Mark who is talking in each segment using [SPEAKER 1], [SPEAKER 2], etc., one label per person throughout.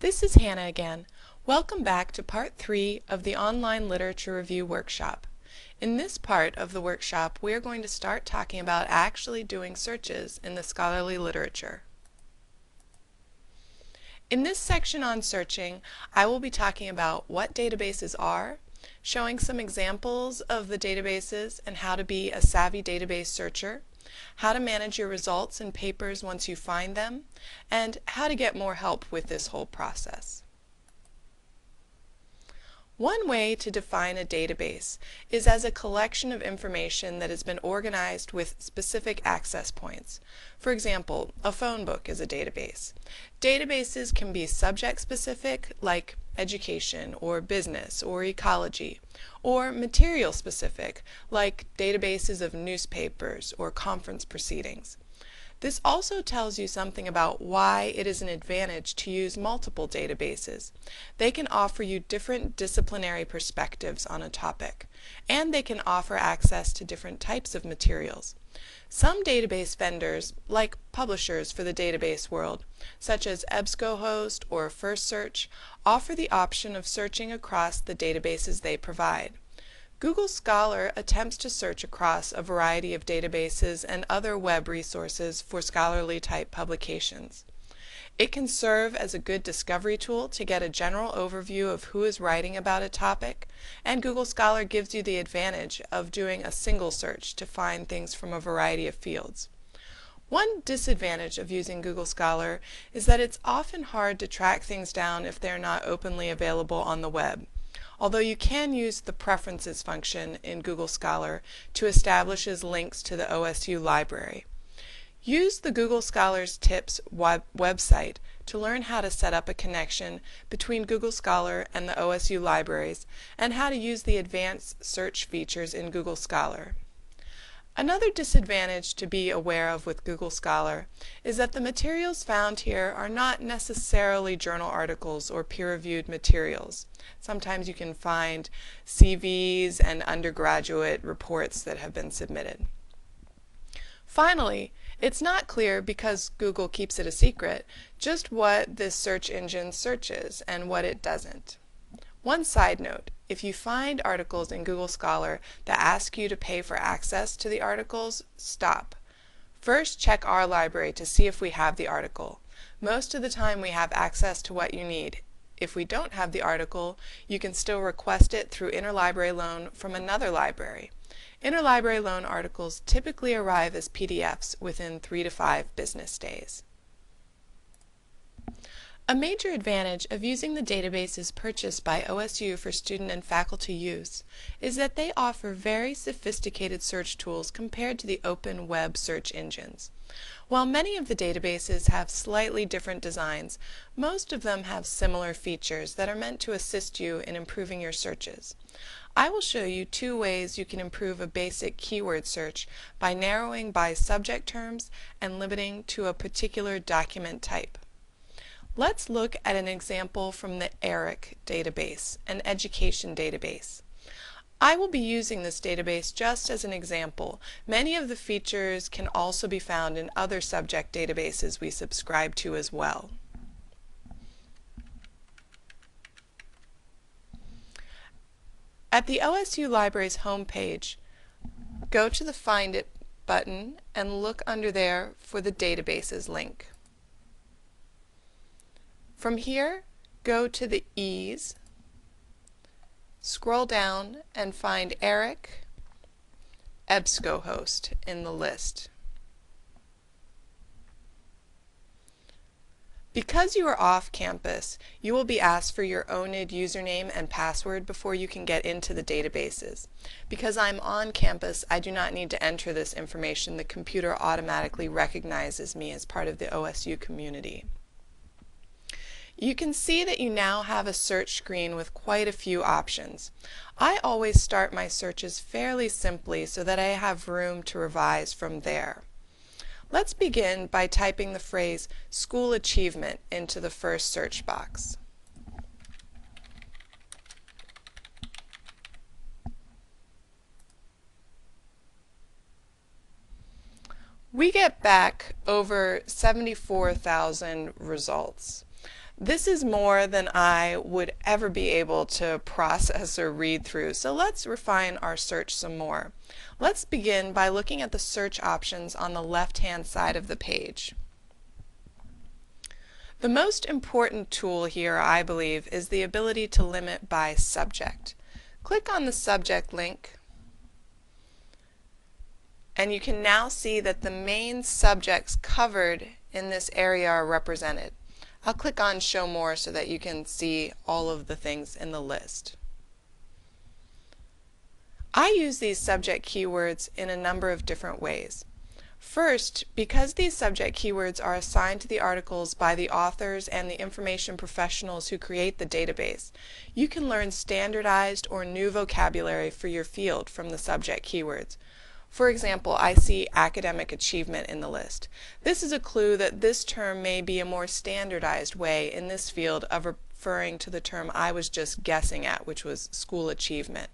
[SPEAKER 1] This is Hannah again. Welcome back to part 3 of the Online Literature Review Workshop. In this part of the workshop, we are going to start talking about actually doing searches in the scholarly literature. In this section on searching, I will be talking about what databases are, showing some examples of the databases and how to be a savvy database searcher, how to manage your results and papers once you find them, and how to get more help with this whole process. One way to define a database is as a collection of information that has been organized with specific access points. For example, a phone book is a database. Databases can be subject-specific, like education or business or ecology, or material-specific, like databases of newspapers or conference proceedings. This also tells you something about why it is an advantage to use multiple databases. They can offer you different disciplinary perspectives on a topic, and they can offer access to different types of materials. Some database vendors, like publishers for the database world, such as EBSCOhost or FirstSearch, offer the option of searching across the databases they provide. Google Scholar attempts to search across a variety of databases and other web resources for scholarly type publications. It can serve as a good discovery tool to get a general overview of who is writing about a topic, and Google Scholar gives you the advantage of doing a single search to find things from a variety of fields. One disadvantage of using Google Scholar is that it's often hard to track things down if they're not openly available on the web. Although you can use the Preferences function in Google Scholar to establish links to the OSU library. Use the Google Scholar's Tips website to learn how to set up a connection between Google Scholar and the OSU libraries and how to use the advanced search features in Google Scholar. Another disadvantage to be aware of with Google Scholar is that the materials found here are not necessarily journal articles or peer-reviewed materials. Sometimes you can find CVs and undergraduate reports that have been submitted. Finally, it's not clear, because Google keeps it a secret, just what this search engine searches and what it doesn't. One side note, if you find articles in Google Scholar that ask you to pay for access to the articles, stop. First, check our library to see if we have the article. Most of the time we have access to what you need. If we don't have the article, you can still request it through interlibrary loan from another library. Interlibrary loan articles typically arrive as PDFs within 3 to 5 business days. A major advantage of using the databases purchased by OSU for student and faculty use is that they offer very sophisticated search tools compared to the open web search engines. While many of the databases have slightly different designs, most of them have similar features that are meant to assist you in improving your searches. I will show you 2 ways you can improve a basic keyword search by narrowing by subject terms and limiting to a particular document type. Let's look at an example from the ERIC database, an education database. I will be using this database just as an example. Many of the features can also be found in other subject databases we subscribe to as well. At the OSU Library's homepage, go to the Find It button and look under there for the Databases link. From here, go to the E's, scroll down and find ERIC, EBSCOhost in the list. Because you are off campus, you will be asked for your ONID username and password before you can get into the databases. Because I'm on campus, I do not need to enter this information. The computer automatically recognizes me as part of the OSU community. You can see that you now have a search screen with quite a few options. I always start my searches fairly simply so that I have room to revise from there. Let's begin by typing the phrase school achievement into the first search box. We get back over 74,000 results. This is more than I would ever be able to process or read through, so let's refine our search some more. Let's begin by looking at the search options on the left-hand side of the page. The most important tool here, I believe, is the ability to limit by subject. Click on the subject link, and you can now see that the main subjects covered in this area are represented. I'll click on Show More so that you can see all of the things in the list. I use these subject keywords in a number of different ways. First, because these subject keywords are assigned to the articles by the authors and the information professionals who create the database, you can learn standardized or new vocabulary for your field from the subject keywords. For example, I see academic achievement in the list. This is a clue that this term may be a more standardized way in this field of referring to the term I was just guessing at, which was school achievement.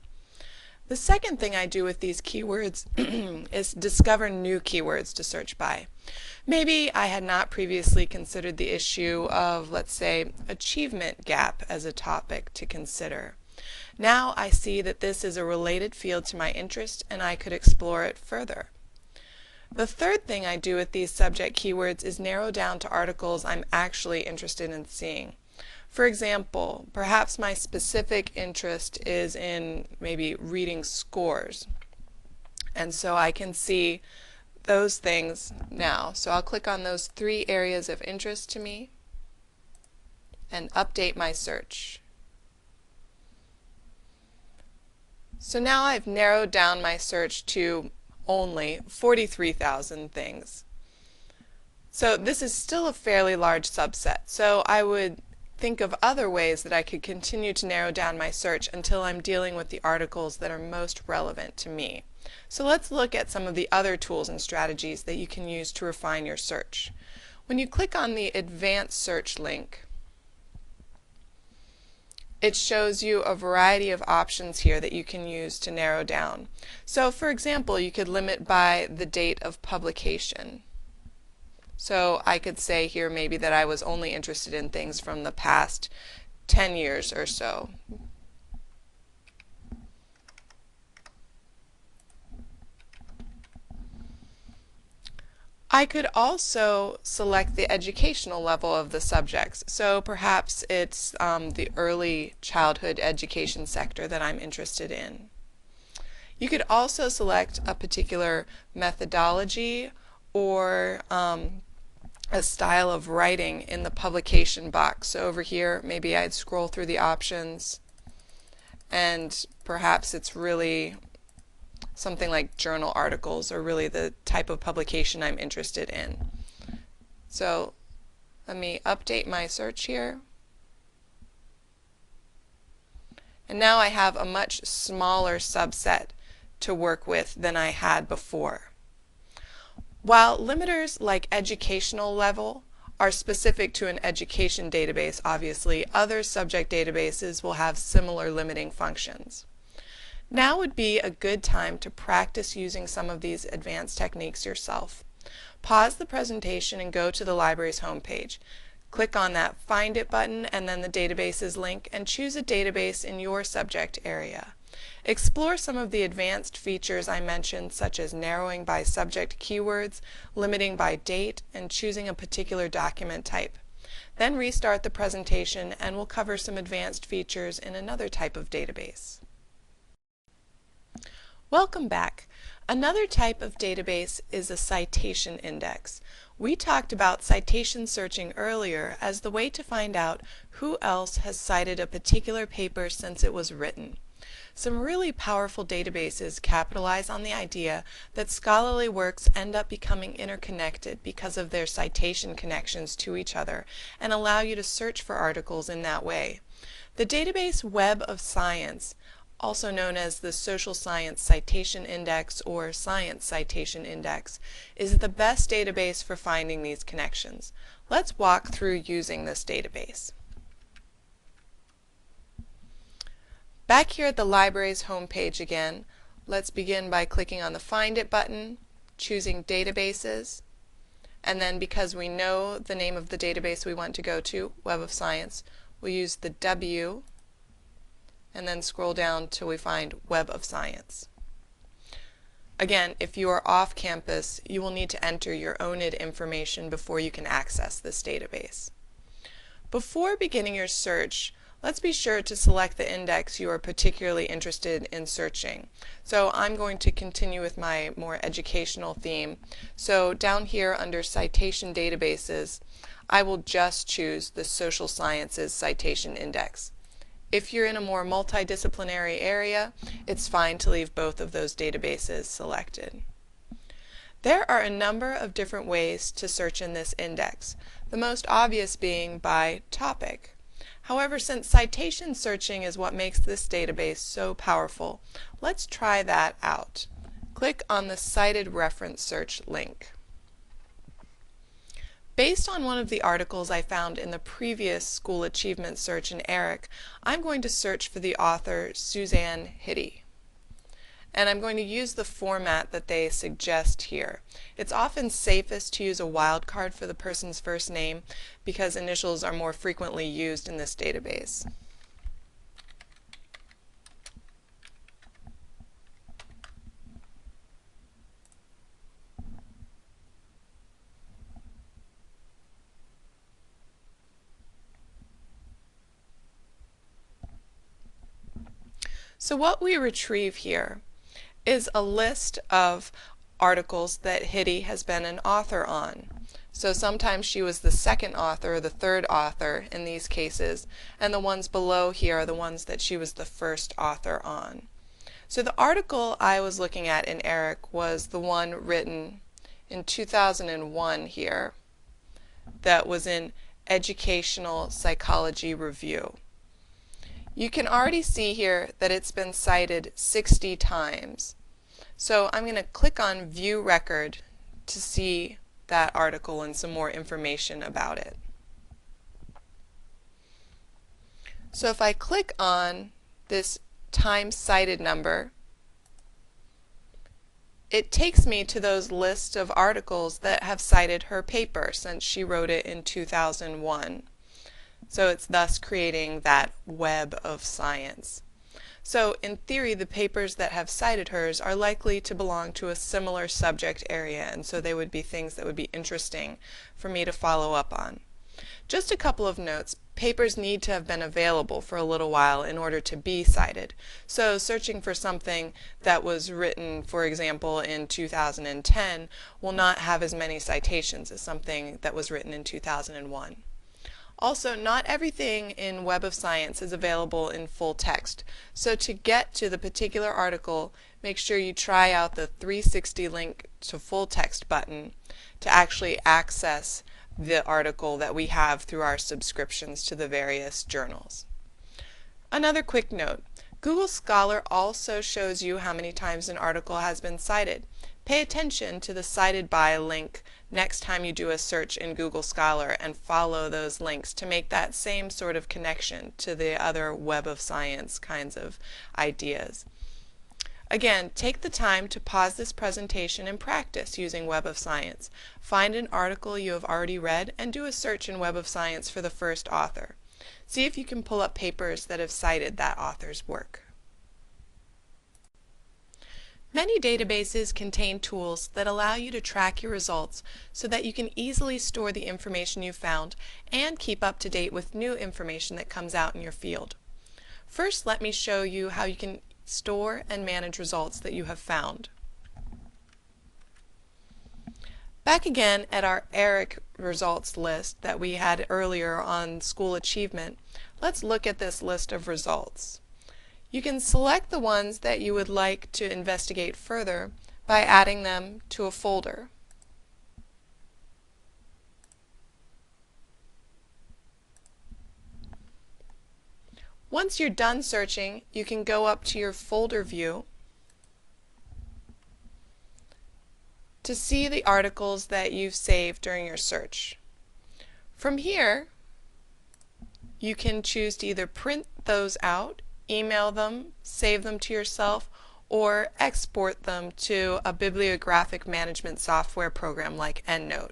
[SPEAKER 1] The second thing I do with these keywords is discover new keywords to search by. Maybe I had not previously considered the issue of, let's say, achievement gap as a topic to consider. Now I see that this is a related field to my interest and I could explore it further. The third thing I do with these subject keywords is narrow down to articles I'm actually interested in seeing. For example, perhaps my specific interest is in maybe reading scores, and so I can see those things now. So I'll click on those 3 areas of interest to me and update my search. So now I've narrowed down my search to only 43,000 things. So this is still a fairly large subset, so I would think of other ways that I could continue to narrow down my search until I'm dealing with the articles that are most relevant to me. So let's look at some of the other tools and strategies that you can use to refine your search. When you click on the Advanced Search link, it shows you a variety of options here that you can use to narrow down. So for example, you could limit by the date of publication. So I could say here maybe that I was only interested in things from the past 10 years or so. I could also select the educational level of the subjects. So perhaps it's the early childhood education sector that I'm interested in. You could also select a particular methodology or a style of writing in the publication box. So over here, maybe I'd scroll through the options, and perhaps it's really something like journal articles or really the type of publication I'm interested in. So let me update my search here. And now I have a much smaller subset to work with than I had before. While limiters like educational level are specific to an education database, obviously, other subject databases will have similar limiting functions. Now would be a good time to practice using some of these advanced techniques yourself. Pause the presentation and go to the library's homepage. Click on that Find It button and then the Databases link and choose a database in your subject area. Explore some of the advanced features I mentioned, such as narrowing by subject keywords, limiting by date, and choosing a particular document type. Then restart the presentation and we'll cover some advanced features in another type of database. Welcome back. Another type of database is a citation index. We talked about citation searching earlier as the way to find out who else has cited a particular paper since it was written. Some really powerful databases capitalize on the idea that scholarly works end up becoming interconnected because of their citation connections to each other and allow you to search for articles in that way. The database Web of Science, also known as the Social Science Citation Index or Science Citation Index, is the best database for finding these connections. Let's walk through using this database. Back here at the library's homepage again, let's begin by clicking on the Find It button, choosing Databases, And then because we know the name of the database we want to go to, Web of Science, we'll use the W and then scroll down till we find Web of Science. Again, if you are off campus, you will need to enter your ONID information before you can access this database. Before beginning your search, let's be sure to select the index you are particularly interested in searching. So I'm going to continue with my more educational theme. So down here under Citation Databases, I will just choose the Social Sciences Citation Index. If you're in a more multidisciplinary area, it's fine to leave both of those databases selected. There are a number of different ways to search in this index, the most obvious being by topic. However, since citation searching is what makes this database so powerful, let's try that out. Click on the Cited Reference Search link. Based on one of the articles I found in the previous school achievement search in ERIC, I'm going to search for the author Suzanne Hitty. And I'm going to use the format that they suggest here. It's often safest to use a wildcard for the person's first name because initials are more frequently used in this database. So what we retrieve here is a list of articles that Hitty has been an author on. So sometimes she was the second author or the third author in these cases, and the ones below here are the ones that she was the first author on. So the article I was looking at in ERIC was the one written in 2001 here that was in Educational Psychology Review. You can already see here that it's been cited 60 times. So I'm going to click on View Record to see that article and some more information about it. So if I click on this time cited number, it takes me to those lists of articles that have cited her paper since she wrote it in 2001. So it's thus creating that web of science. So in theory, the papers that have cited hers are likely to belong to a similar subject area, and so they would be things that would be interesting for me to follow up on. Just a couple of notes. Papers need to have been available for a little while in order to be cited. So searching for something that was written, for example, in 2010 will not have as many citations as something that was written in 2001. Also, not everything in Web of Science is available in full text. So to get to the particular article, make sure you try out the 360 link to full text button to actually access the article that we have through our subscriptions to the various journals. Another quick note, Google Scholar also shows you how many times an article has been cited. Pay attention to the cited by link next time you do a search in Google Scholar and follow those links to make that same sort of connection to the other Web of Science kinds of ideas. Again, take the time to pause this presentation and practice using Web of Science. Find an article you have already read and do a search in Web of Science for the first author. See if you can pull up papers that have cited that author's work. Many databases contain tools that allow you to track your results so that you can easily store the information you found and keep up to date with new information that comes out in your field. First, let me show you how you can store and manage results that you have found. Back again at our ERIC results list that we had earlier on school achievement, let's look at this list of results. You can select the ones that you would like to investigate further by adding them to a folder. Once you're done searching, you can go up to your folder view to see the articles that you've saved during your search. From here, you can choose to either print those out, email them, save them to yourself, or export them to a bibliographic management software program like EndNote.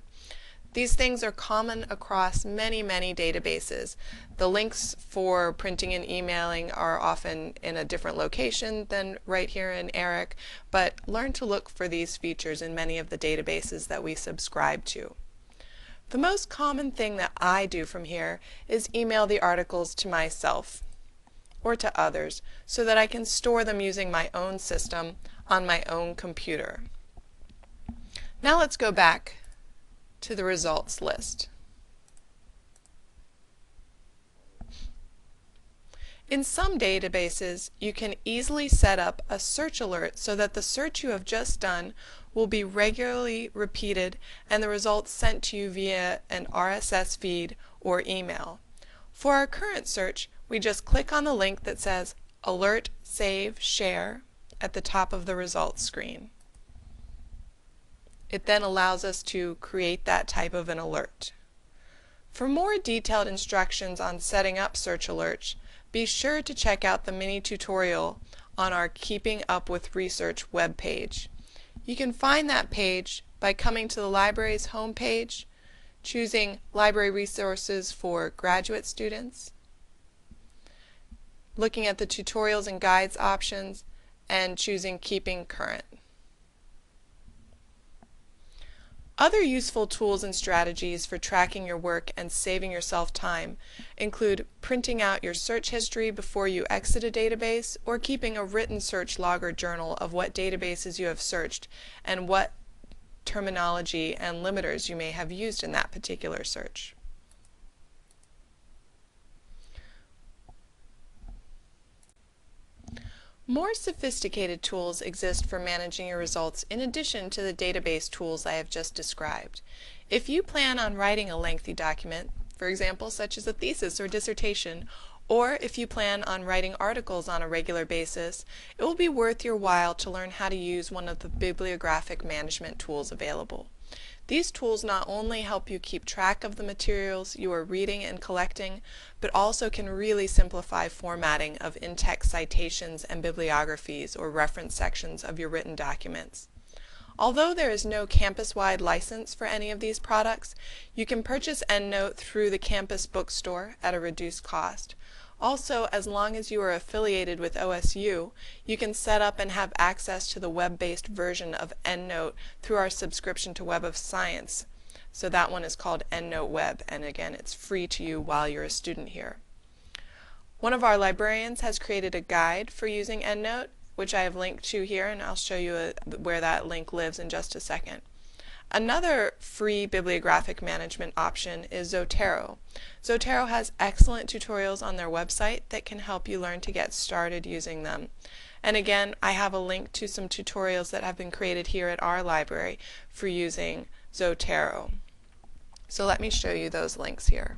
[SPEAKER 1] These things are common across many, many databases. The links for printing and emailing are often in a different location than right here in ERIC, but learn to look for these features in many of the databases that we subscribe to. The most common thing that I do from here is email the articles to myself or to others so that I can store them using my own system on my own computer. Now let's go back to the results list. In some databases, you can easily set up a search alert so that the search you have just done will be regularly repeated and the results sent to you via an RSS feed or email. For our current search, we just click on the link that says Alert, Save, Share at the top of the results screen. It then allows us to create that type of an alert. For more detailed instructions on setting up search alerts, be sure to check out the mini tutorial on our Keeping Up with Research webpage. You can find that page by coming to the library's homepage, choosing Library Resources for Graduate Students, looking at the Tutorials and Guides options, and choosing Keeping Current. Other useful tools and strategies for tracking your work and saving yourself time include printing out your search history before you exit a database or keeping a written search log or journal of what databases you have searched and what terminology and limiters you may have used in that particular search. More sophisticated tools exist for managing your results in addition to the database tools I have just described. If you plan on writing a lengthy document, for example, such as a thesis or dissertation, or if you plan on writing articles on a regular basis, it will be worth your while to learn how to use one of the bibliographic management tools available. These tools not only help you keep track of the materials you are reading and collecting, but also can really simplify formatting of in-text citations and bibliographies or reference sections of your written documents. Although there is no campus-wide license for any of these products, you can purchase EndNote through the campus bookstore at a reduced cost. Also, as long as you are affiliated with OSU, you can set up and have access to the web-based version of EndNote through our subscription to Web of Science. So that one is called EndNote Web, and again, it's free to you while you're a student here. One of our librarians has created a guide for using EndNote, which I have linked to here, and I'll show you where that link lives in just a second. Another free bibliographic management option is Zotero. Zotero has excellent tutorials on their website that can help you learn to get started using them. And again, I have a link to some tutorials that have been created here at our library for using Zotero. So let me show you those links here.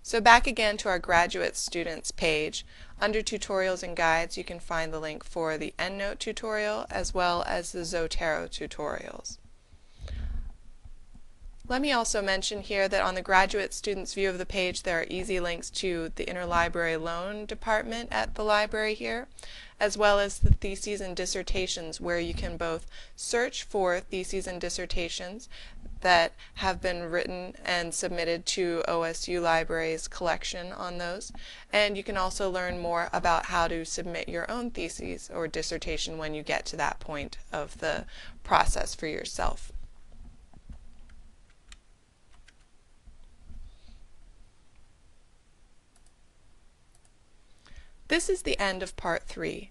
[SPEAKER 1] So back again to our graduate students page. Under Tutorials and Guides, you can find the link for the EndNote tutorial as well as the Zotero tutorials. Let me also mention here that on the graduate students view of the page there are easy links to the interlibrary loan department at the library here, as well as the theses and dissertations, where you can both search for theses and dissertations that have been written and submitted to OSU Library's collection on those, and you can also learn more about how to submit your own thesis or dissertation when you get to that point of the process for yourself. This is the end of part 3.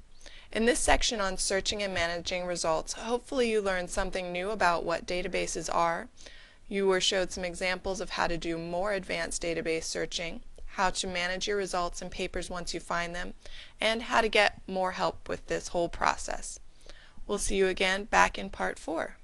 [SPEAKER 1] In this section on searching and managing results, hopefully you learned something new about what databases are. You were showed some examples of how to do more advanced database searching, how to manage your results and papers once you find them, and how to get more help with this whole process. We'll see you again back in part 4.